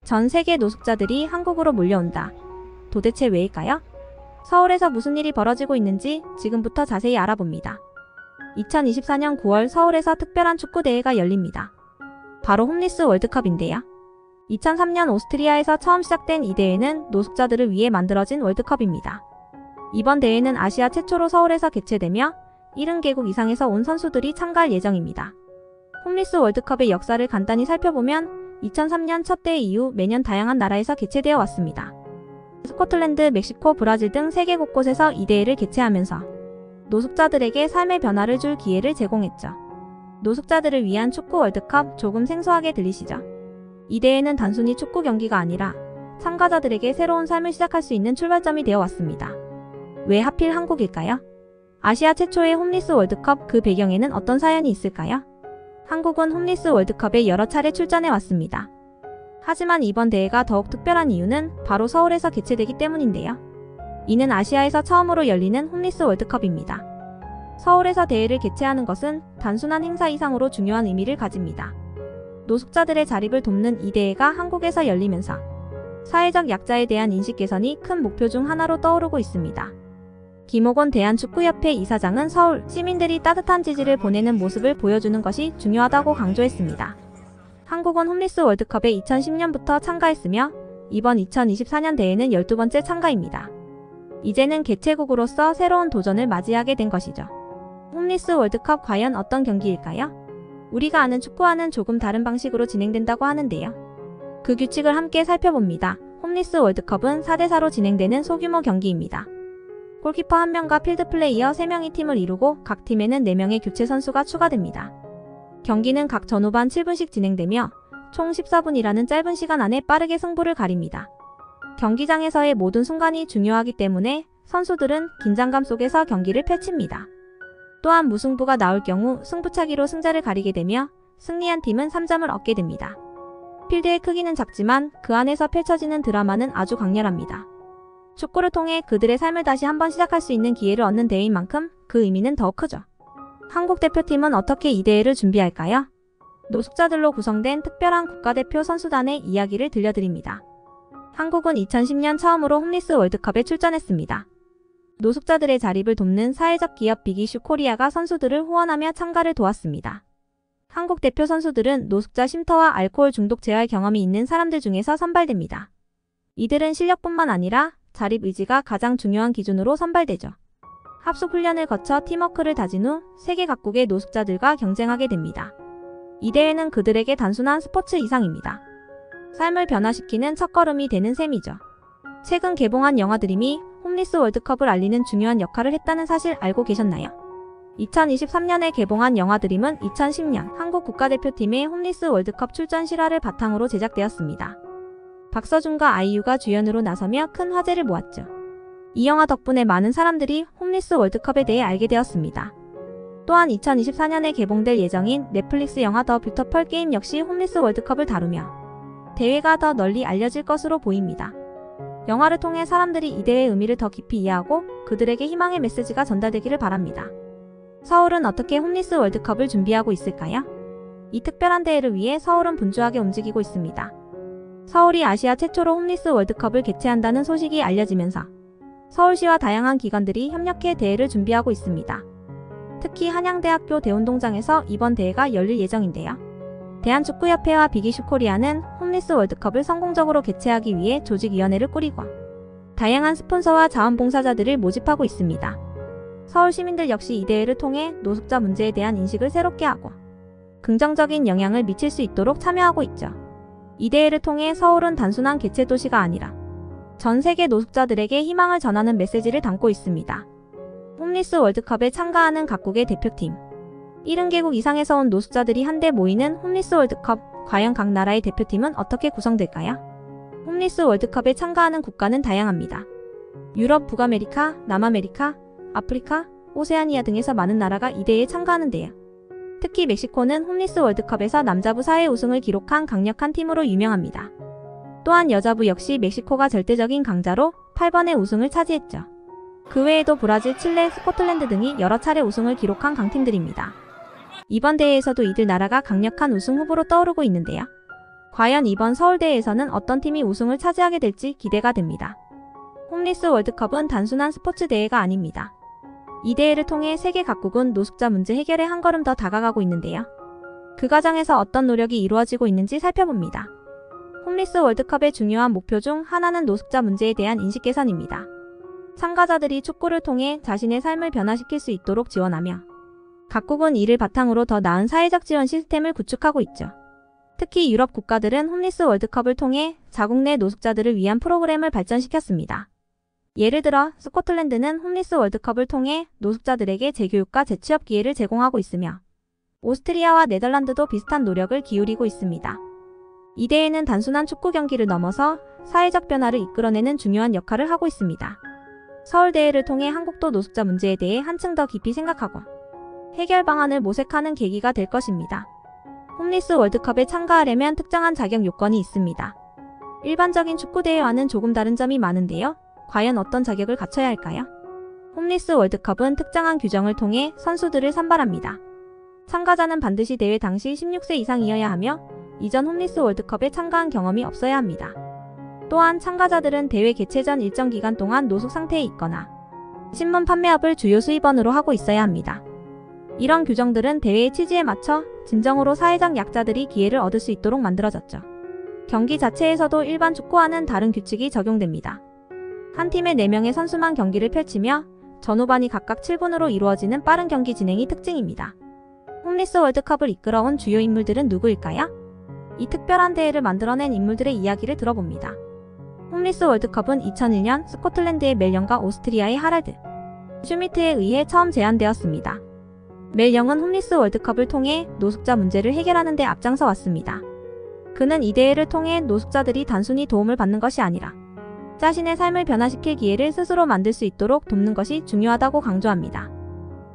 전 세계 노숙자들이 한국으로 몰려온다. 도대체 왜일까요? 서울에서 무슨 일이 벌어지고 있는지 지금부터 자세히 알아봅니다. 2024년 9월 서울에서 특별한 축구대회가 열립니다. 바로 홈리스 월드컵인데요. 2003년 오스트리아에서 처음 시작된 이 대회는 노숙자들을 위해 만들어진 월드컵입니다. 이번 대회는 아시아 최초로 서울에서 개최되며 70개국 이상에서 온 선수들이 참가할 예정입니다. 홈리스 월드컵의 역사를 간단히 살펴보면 2003년 첫 대회 이후 매년 다양한 나라에서 개최되어 왔습니다. 스코틀랜드, 멕시코, 브라질 등 세계 곳곳에서 이 대회를 개최하면서 노숙자들에게 삶의 변화를 줄 기회를 제공했죠. 노숙자들을 위한 축구 월드컵, 조금 생소하게 들리시죠? 이 대회는 단순히 축구 경기가 아니라 참가자들에게 새로운 삶을 시작할 수 있는 출발점이 되어 왔습니다. 왜 하필 한국일까요? 아시아 최초의 홈리스 월드컵, 그 배경에는 어떤 사연이 있을까요? 한국은 홈리스 월드컵에 여러 차례 출전해 왔습니다. 하지만 이번 대회가 더욱 특별한 이유는 바로 서울에서 개최되기 때문인데요. 이는 아시아에서 처음으로 열리는 홈리스 월드컵입니다. 서울에서 대회를 개최하는 것은 단순한 행사 이상으로 중요한 의미를 가집니다. 노숙자들의 자립을 돕는 이 대회가 한국에서 열리면서 사회적 약자에 대한 인식 개선이 큰 목표 중 하나로 떠오르고 있습니다. 김옥원 대한축구협회 이사장은 서울 시민들이 따뜻한 지지를 보내는 모습을 보여주는 것이 중요하다고 강조했습니다. 한국은 홈리스 월드컵에 2010년부터 참가했으며 이번 2024년 대회는 12번째 참가입니다. 이제는 개최국으로서 새로운 도전을 맞이하게 된 것이죠. 홈리스 월드컵 과연 어떤 경기일까요? 우리가 아는 축구와는 조금 다른 방식으로 진행된다고 하는데요. 그 규칙을 함께 살펴봅니다. 홈리스 월드컵은 4대4로 진행되는 소규모 경기입니다. 골키퍼 1명과 필드플레이어 3명이 팀을 이루고 각 팀에는 4명의 교체 선수가 추가됩니다. 경기는 각 전후반 7분씩 진행되며 총 14분이라는 짧은 시간 안에 빠르게 승부를 가립니다. 경기장에서의 모든 순간이 중요하기 때문에 선수들은 긴장감 속에서 경기를 펼칩니다. 또한 무승부가 나올 경우 승부차기로 승자를 가리게 되며 승리한 팀은 3점을 얻게 됩니다. 필드의 크기는 작지만 그 안에서 펼쳐지는 드라마는 아주 강렬합니다. 축구를 통해 그들의 삶을 다시 한번 시작할 수 있는 기회를 얻는 대회인 만큼 그 의미는 더욱 크죠. 한국 대표팀은 어떻게 이 대회를 준비할까요? 노숙자들로 구성된 특별한 국가대표 선수단의 이야기를 들려드립니다. 한국은 2010년 처음으로 홈리스 월드컵에 출전했습니다. 노숙자들의 자립을 돕는 사회적 기업 빅이슈 코리아가 선수들을 후원하며 참가를 도왔습니다. 한국 대표 선수들은 노숙자 쉼터와 알코올 중독 재활 경험이 있는 사람들 중에서 선발됩니다. 이들은 실력뿐만 아니라 자립 의지가 가장 중요한 기준으로 선발되죠. 합숙 훈련을 거쳐 팀워크를 다진 후 세계 각국의 노숙자들과 경쟁하게 됩니다. 이 대회는 그들에게 단순한 스포츠 이상입니다. 삶을 변화시키는 첫걸음이 되는 셈이죠. 최근 개봉한 영화 드림이 홈리스 월드컵을 알리는 중요한 역할을 했다는 사실 알고 계셨나요? 2023년에 개봉한 영화 드림은 2010년 한국 국가대표팀의 홈리스 월드컵 출전 실화를 바탕으로 제작되었습니다. 박서준과 아이유가 주연으로 나서며 큰 화제를 모았죠. 이 영화 덕분에 많은 사람들이 홈리스 월드컵에 대해 알게 되었습니다. 또한 2024년에 개봉될 예정인 넷플릭스 영화 더 뷰터펄 게임 역시 홈리스 월드컵을 다루며 대회가 더 널리 알려질 것으로 보입니다. 영화를 통해 사람들이 이 대회의 의미를 더 깊이 이해하고 그들에게 희망의 메시지가 전달되기를 바랍니다. 서울은 어떻게 홈리스 월드컵을 준비하고 있을까요? 이 특별한 대회를 위해 서울은 분주하게 움직이고 있습니다. 서울이 아시아 최초로 홈리스 월드컵을 개최한다는 소식이 알려지면서 서울시와 다양한 기관들이 협력해 대회를 준비하고 있습니다. 특히 한양대학교 대운동장에서 이번 대회가 열릴 예정인데요. 대한축구협회와 빅이슈 코리아는 홈리스 월드컵을 성공적으로 개최하기 위해 조직위원회를 꾸리고 다양한 스폰서와 자원봉사자들을 모집하고 있습니다. 서울 시민들 역시 이 대회를 통해 노숙자 문제에 대한 인식을 새롭게 하고 긍정적인 영향을 미칠 수 있도록 참여하고 있죠. 이 대회를 통해 서울은 단순한 개최 도시가 아니라 전 세계 노숙자들에게 희망을 전하는 메시지를 담고 있습니다. 홈리스 월드컵에 참가하는 각국의 대표팀 70개국 이상에서 온 노숙자들이 한데 모이는 홈리스 월드컵, 과연 각 나라의 대표팀은 어떻게 구성될까요? 홈리스 월드컵에 참가하는 국가는 다양합니다. 유럽, 북아메리카, 남아메리카, 아프리카, 오세아니아 등에서 많은 나라가 이 대회에 참가하는데요. 특히 멕시코는 홈리스 월드컵에서 남자부 4회 우승을 기록한 강력한 팀으로 유명합니다. 또한 여자부 역시 멕시코가 절대적인 강자로 8번의 우승을 차지했죠. 그 외에도 브라질, 칠레, 스코틀랜드 등이 여러 차례 우승을 기록한 강팀들입니다. 이번 대회에서도 이들 나라가 강력한 우승 후보로 떠오르고 있는데요. 과연 이번 서울대회에서는 어떤 팀이 우승을 차지하게 될지 기대가 됩니다. 홈리스 월드컵은 단순한 스포츠 대회가 아닙니다. 이 대회를 통해 세계 각국은 노숙자 문제 해결에 한 걸음 더 다가가고 있는데요. 그 과정에서 어떤 노력이 이루어지고 있는지 살펴봅니다. 홈리스 월드컵의 중요한 목표 중 하나는 노숙자 문제에 대한 인식 개선입니다. 참가자들이 축구를 통해 자신의 삶을 변화시킬 수 있도록 지원하며 각국은 이를 바탕으로 더 나은 사회적 지원 시스템을 구축하고 있죠. 특히 유럽 국가들은 홈리스 월드컵을 통해 자국 내 노숙자들을 위한 프로그램을 발전시켰습니다. 예를 들어 스코틀랜드는 홈리스 월드컵을 통해 노숙자들에게 재교육과 재취업 기회를 제공하고 있으며 오스트리아와 네덜란드도 비슷한 노력을 기울이고 있습니다. 이 대회는 단순한 축구 경기를 넘어서 사회적 변화를 이끌어내는 중요한 역할을 하고 있습니다. 서울대회를 통해 한국도 노숙자 문제에 대해 한층 더 깊이 생각하고 해결 방안을 모색하는 계기가 될 것입니다. 홈리스 월드컵에 참가하려면 특정한 자격 요건이 있습니다. 일반적인 축구대회와는 조금 다른 점이 많은데요. 과연 어떤 자격을 갖춰야 할까요? 홈리스 월드컵은 특정한 규정을 통해 선수들을 선발합니다. 참가자는 반드시 대회 당시 16세 이상이어야 하며 이전 홈리스 월드컵에 참가한 경험이 없어야 합니다. 또한 참가자들은 대회 개최 전 일정 기간 동안 노숙 상태에 있거나 신문 판매업을 주요 수입원으로 하고 있어야 합니다. 이런 규정들은 대회의 취지에 맞춰 진정으로 사회적 약자들이 기회를 얻을 수 있도록 만들어졌죠. 경기 자체에서도 일반 축구와는 다른 규칙이 적용됩니다. 한 팀의 4명의 선수만 경기를 펼치며 전후반이 각각 7분으로 이루어지는 빠른 경기 진행이 특징입니다. 홈리스 월드컵을 이끌어온 주요 인물들은 누구일까요? 이 특별한 대회를 만들어낸 인물들의 이야기를 들어봅니다. 홈리스 월드컵은 2001년 스코틀랜드의 멜영과 오스트리아의 하랄드 슈미트에 의해 처음 제안되었습니다. 멜영은 홈리스 월드컵을 통해 노숙자 문제를 해결하는 데 앞장서 왔습니다. 그는 이 대회를 통해 노숙자들이 단순히 도움을 받는 것이 아니라 자신의 삶을 변화시킬 기회를 스스로 만들 수 있도록 돕는 것이 중요하다고 강조합니다.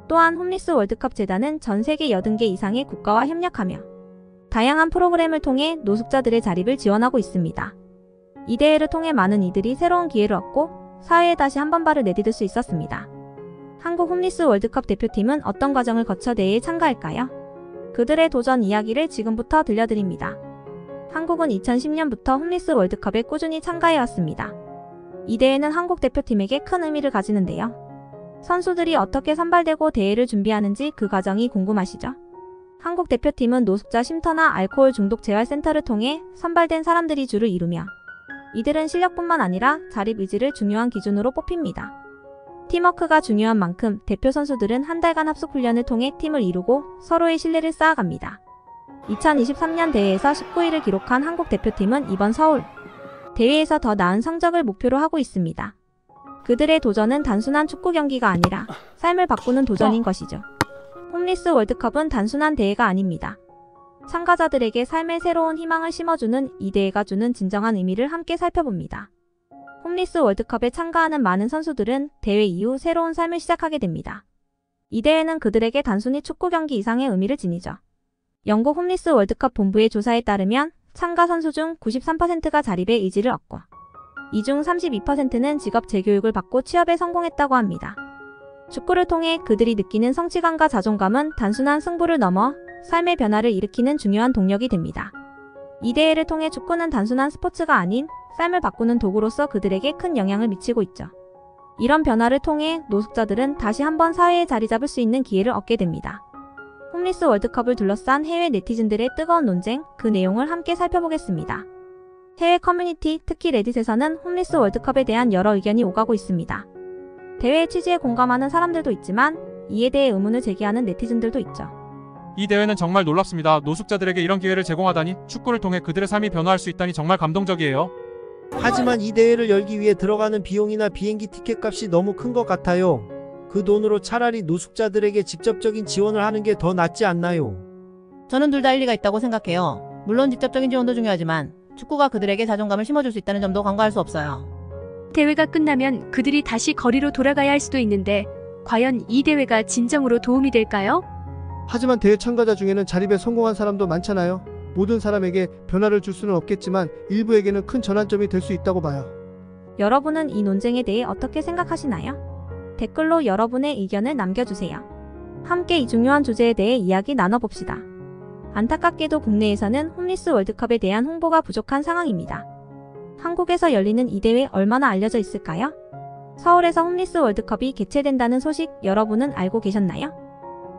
또한 홈리스 월드컵 재단은 전 세계 80개 이상의 국가와 협력하며 다양한 프로그램을 통해 노숙자들의 자립을 지원하고 있습니다. 이 대회를 통해 많은 이들이 새로운 기회를 얻고 사회에 다시 한번 발을 내디딜 수 있었습니다. 한국 홈리스 월드컵 대표팀은 어떤 과정을 거쳐 대회에 참가할까요? 그들의 도전 이야기를 지금부터 들려드립니다. 한국은 2010년부터 홈리스 월드컵에 꾸준히 참가해왔습니다. 이 대회는 한국 대표팀에게 큰 의미를 가지는데요. 선수들이 어떻게 선발되고 대회를 준비하는지 그 과정이 궁금하시죠? 한국 대표팀은 노숙자 쉼터나 알코올 중독 재활센터를 통해 선발된 사람들이 주를 이루며 이들은 실력뿐만 아니라 자립 의지를 중요한 기준으로 뽑힙니다. 팀워크가 중요한 만큼 대표 선수들은 한 달간 합숙 훈련을 통해 팀을 이루고 서로의 신뢰를 쌓아갑니다. 2023년 대회에서 19위를 기록한 한국 대표팀은 이번 서울 대회에서 더 나은 성적을 목표로 하고 있습니다. 그들의 도전은 단순한 축구 경기가 아니라 삶을 바꾸는 도전인 것이죠. 홈리스 월드컵은 단순한 대회가 아닙니다. 참가자들에게 삶의 새로운 희망을 심어주는 이 대회가 주는 진정한 의미를 함께 살펴봅니다. 홈리스 월드컵에 참가하는 많은 선수들은 대회 이후 새로운 삶을 시작하게 됩니다. 이 대회는 그들에게 단순히 축구 경기 이상의 의미를 지니죠. 영국 홈리스 월드컵 본부의 조사에 따르면 참가 선수 중 93%가 자립의 의지를 얻고 이 중 32%는 직업 재교육을 받고 취업에 성공했다고 합니다. 축구를 통해 그들이 느끼는 성취감과 자존감은 단순한 승부를 넘어 삶의 변화를 일으키는 중요한 동력이 됩니다. 이 대회를 통해 축구는 단순한 스포츠가 아닌 삶을 바꾸는 도구로서 그들에게 큰 영향을 미치고 있죠. 이런 변화를 통해 노숙자들은 다시 한번 사회에 자리 잡을 수 있는 기회를 얻게 됩니다. 홈리스 월드컵을 둘러싼 해외 네티즌들의 뜨거운 논쟁, 그 내용을 함께 살펴보겠습니다. 해외 커뮤니티, 특히 레딧에서는 홈리스 월드컵에 대한 여러 의견이 오가고 있습니다. 대회의 취지에 공감하는 사람들도 있지만 이에 대해 의문을 제기하는 네티즌들도 있죠. 이 대회는 정말 놀랍습니다. 노숙자들에게 이런 기회를 제공하다니, 축구를 통해 그들의 삶이 변화할 수 있다니 정말 감동적이에요. 하지만 이 대회를 열기 위해 들어가는 비용이나 비행기 티켓 값이 너무 큰 것 같아요. 그 돈으로 차라리 노숙자들에게 직접적인 지원을 하는 게 더 낫지 않나요? 저는 둘 다 일리가 있다고 생각해요. 물론 직접적인 지원도 중요하지만 축구가 그들에게 자존감을 심어줄 수 있다는 점도 간과할 수 없어요. 대회가 끝나면 그들이 다시 거리로 돌아가야 할 수도 있는데 과연 이 대회가 진정으로 도움이 될까요? 하지만 대회 참가자 중에는 자립에 성공한 사람도 많잖아요. 모든 사람에게 변화를 줄 수는 없겠지만 일부에게는 큰 전환점이 될 수 있다고 봐요. 여러분은 이 논쟁에 대해 어떻게 생각하시나요? 댓글로 여러분의 의견을 남겨주세요. 함께 이 중요한 주제에 대해 이야기 나눠봅시다. 안타깝게도 국내에서는 홈리스 월드컵에 대한 홍보가 부족한 상황입니다. 한국에서 열리는 이 대회 얼마나 알려져 있을까요? 서울에서 홈리스 월드컵이 개최된다는 소식 여러분은 알고 계셨나요?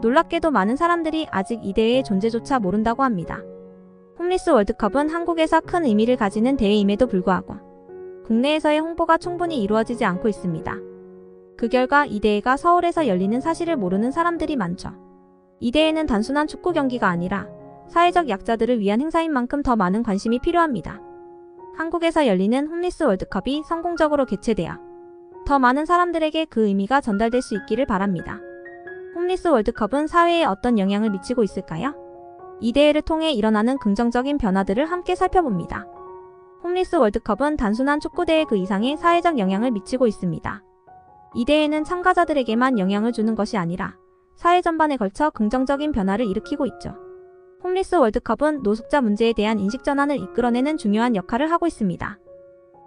놀랍게도 많은 사람들이 아직 이 대회의 존재조차 모른다고 합니다. 홈리스 월드컵은 한국에서 큰 의미를 가지는 대회임에도 불구하고 국내에서의 홍보가 충분히 이루어지지 않고 있습니다. 그 결과 이 대회가 서울에서 열리는 사실을 모르는 사람들이 많죠. 이 대회는 단순한 축구 경기가 아니라 사회적 약자들을 위한 행사인 만큼 더 많은 관심이 필요합니다. 한국에서 열리는 홈리스 월드컵이 성공적으로 개최되어 더 많은 사람들에게 그 의미가 전달될 수 있기를 바랍니다. 홈리스 월드컵은 사회에 어떤 영향을 미치고 있을까요? 이 대회를 통해 일어나는 긍정적인 변화들을 함께 살펴봅니다. 홈리스 월드컵은 단순한 축구대회 그 이상의 사회적 영향을 미치고 있습니다. 이 대회는 참가자들에게만 영향을 주는 것이 아니라 사회 전반에 걸쳐 긍정적인 변화를 일으키고 있죠. 홈리스 월드컵은 노숙자 문제에 대한 인식 전환을 이끌어내는 중요한 역할을 하고 있습니다.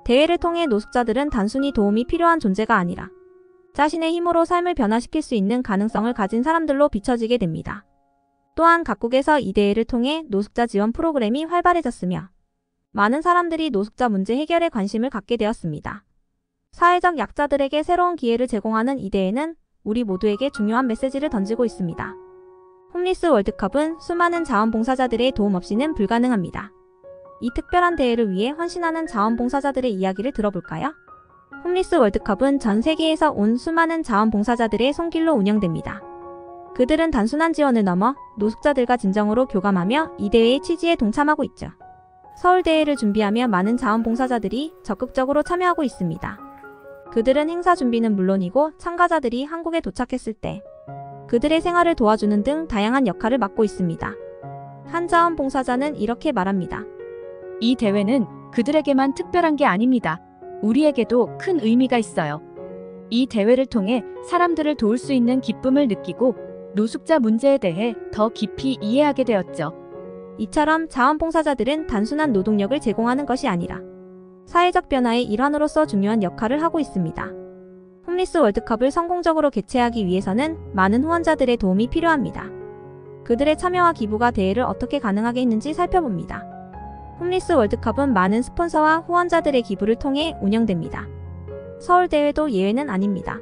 대회를 통해 노숙자들은 단순히 도움이 필요한 존재가 아니라 자신의 힘으로 삶을 변화시킬 수 있는 가능성을 가진 사람들로 비춰지게 됩니다. 또한 각국에서 이 대회를 통해 노숙자 지원 프로그램이 활발해졌으며 많은 사람들이 노숙자 문제 해결에 관심을 갖게 되었습니다. 사회적 약자들에게 새로운 기회를 제공하는 이 대회는 우리 모두에게 중요한 메시지를 던지고 있습니다. 홈리스 월드컵은 수많은 자원봉사자들의 도움 없이는 불가능합니다. 이 특별한 대회를 위해 헌신하는 자원봉사자들의 이야기를 들어볼까요? 홈리스 월드컵은 전 세계에서 온 수많은 자원봉사자들의 손길로 운영됩니다. 그들은 단순한 지원을 넘어 노숙자들과 진정으로 교감하며 이 대회의 취지에 동참하고 있죠. 서울대회를 준비하며 많은 자원봉사자들이 적극적으로 참여하고 있습니다. 그들은 행사 준비는 물론이고 참가자들이 한국에 도착했을 때 그들의 생활을 도와주는 등 다양한 역할을 맡고 있습니다. 한 자원봉사자는 이렇게 말합니다. 이 대회는 그들에게만 특별한 게 아닙니다. 우리에게도 큰 의미가 있어요. 이 대회를 통해 사람들을 도울 수 있는 기쁨을 느끼고 노숙자 문제에 대해 더 깊이 이해하게 되었죠. 이처럼 자원봉사자들은 단순한 노동력을 제공하는 것이 아니라 사회적 변화의 일환으로서 중요한 역할을 하고 있습니다. 홈리스 월드컵을 성공적으로 개최하기 위해서는 많은 후원자들의 도움이 필요합니다. 그들의 참여와 기부가 대회를 어떻게 가능하게 했는지 살펴봅니다. 홈리스 월드컵은 많은 스폰서와 후원자들의 기부를 통해 운영됩니다. 서울대회도 예외는 아닙니다.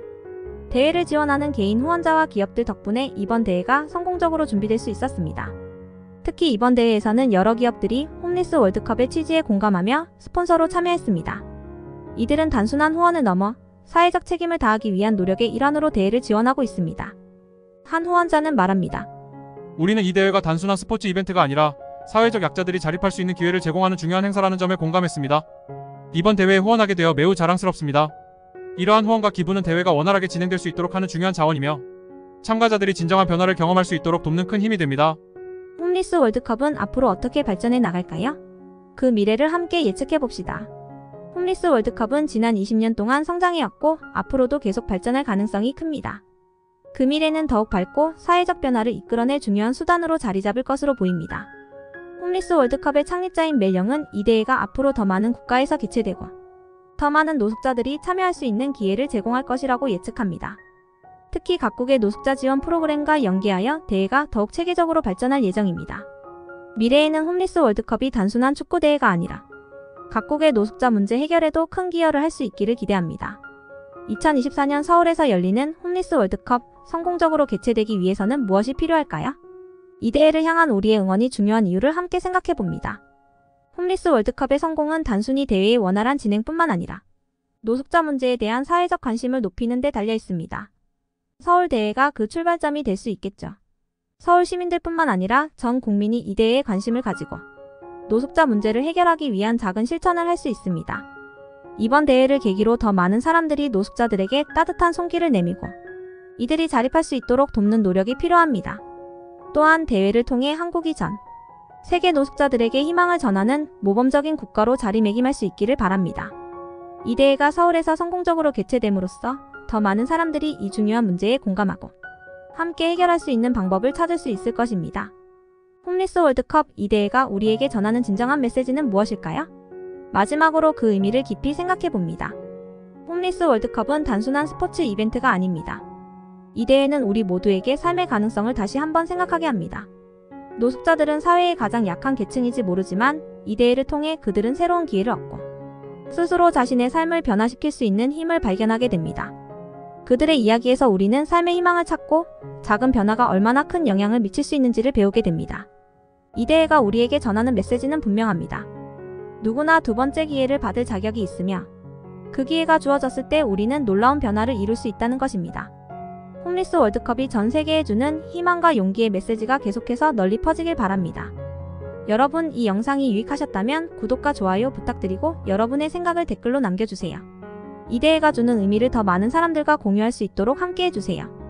대회를 지원하는 개인 후원자와 기업들 덕분에 이번 대회가 성공적으로 준비될 수 있었습니다. 특히 이번 대회에서는 여러 기업들이 홈리스 월드컵의 취지에 공감하며 스폰서로 참여했습니다. 이들은 단순한 후원을 넘어 사회적 책임을 다하기 위한 노력의 일환으로 대회를 지원하고 있습니다. 한 후원자는 말합니다. 우리는 이 대회가 단순한 스포츠 이벤트가 아니라 사회적 약자들이 자립할 수 있는 기회를 제공하는 중요한 행사라는 점에 공감했습니다. 이번 대회에 후원하게 되어 매우 자랑스럽습니다. 이러한 후원과 기부는 대회가 원활하게 진행될 수 있도록 하는 중요한 자원이며 참가자들이 진정한 변화를 경험할 수 있도록 돕는 큰 힘이 됩니다. 홈리스 월드컵은 앞으로 어떻게 발전해 나갈까요? 그 미래를 함께 예측해봅시다. 홈리스 월드컵은 지난 20년 동안 성장해왔고 앞으로도 계속 발전할 가능성이 큽니다. 그 미래는 더욱 밝고 사회적 변화를 이끌어낼 중요한 수단으로 자리 잡을 것으로 보입니다. 홈리스 월드컵의 창립자인 멜령은 이 대회가 앞으로 더 많은 국가에서 개최되고 더 많은 노숙자들이 참여할 수 있는 기회를 제공할 것이라고 예측합니다. 특히 각국의 노숙자 지원 프로그램과 연계하여 대회가 더욱 체계적으로 발전할 예정입니다. 미래에는 홈리스 월드컵이 단순한 축구대회가 아니라 각국의 노숙자 문제 해결에도 큰 기여를 할 수 있기를 기대합니다. 2024년 서울에서 열리는 홈리스 월드컵 성공적으로 개최되기 위해서는 무엇이 필요할까요? 이 대회를 향한 우리의 응원이 중요한 이유를 함께 생각해봅니다. 홈리스 월드컵의 성공은 단순히 대회의 원활한 진행뿐만 아니라 노숙자 문제에 대한 사회적 관심을 높이는 데 달려 있습니다. 서울대회가 그 출발점이 될 수 있겠죠. 서울 시민들뿐만 아니라 전 국민이 이 대회에 관심을 가지고 노숙자 문제를 해결하기 위한 작은 실천을 할 수 있습니다. 이번 대회를 계기로 더 많은 사람들이 노숙자들에게 따뜻한 손길을 내밀고 이들이 자립할 수 있도록 돕는 노력이 필요합니다. 또한 대회를 통해 한국이 전 세계 노숙자들에게 희망을 전하는 모범적인 국가로 자리매김할 수 있기를 바랍니다. 이 대회가 서울에서 성공적으로 개최됨으로써 더 많은 사람들이 이 중요한 문제에 공감하고 함께 해결할 수 있는 방법을 찾을 수 있을 것입니다. 홈리스 월드컵 이 대회가 우리에게 전하는 진정한 메시지는 무엇일까요? 마지막으로 그 의미를 깊이 생각해봅니다. 홈리스 월드컵은 단순한 스포츠 이벤트가 아닙니다. 이 대회는 우리 모두에게 삶의 가능성을 다시 한번 생각하게 합니다. 노숙자들은 사회의 가장 약한 계층이지 모르지만 이 대회를 통해 그들은 새로운 기회를 얻고 스스로 자신의 삶을 변화시킬 수 있는 힘을 발견하게 됩니다. 그들의 이야기에서 우리는 삶의 희망을 찾고 작은 변화가 얼마나 큰 영향을 미칠 수 있는지를 배우게 됩니다. 이 대회가 우리에게 전하는 메시지는 분명합니다. 누구나 두 번째 기회를 받을 자격이 있으며 그 기회가 주어졌을 때 우리는 놀라운 변화를 이룰 수 있다는 것입니다. 홈리스 월드컵이 전 세계에 주는 희망과 용기의 메시지가 계속해서 널리 퍼지길 바랍니다. 여러분, 이 영상이 유익하셨다면 구독과 좋아요 부탁드리고 여러분의 생각을 댓글로 남겨주세요. 이 대회가 주는 의미를 더 많은 사람들과 공유할 수 있도록 함께 해주세요.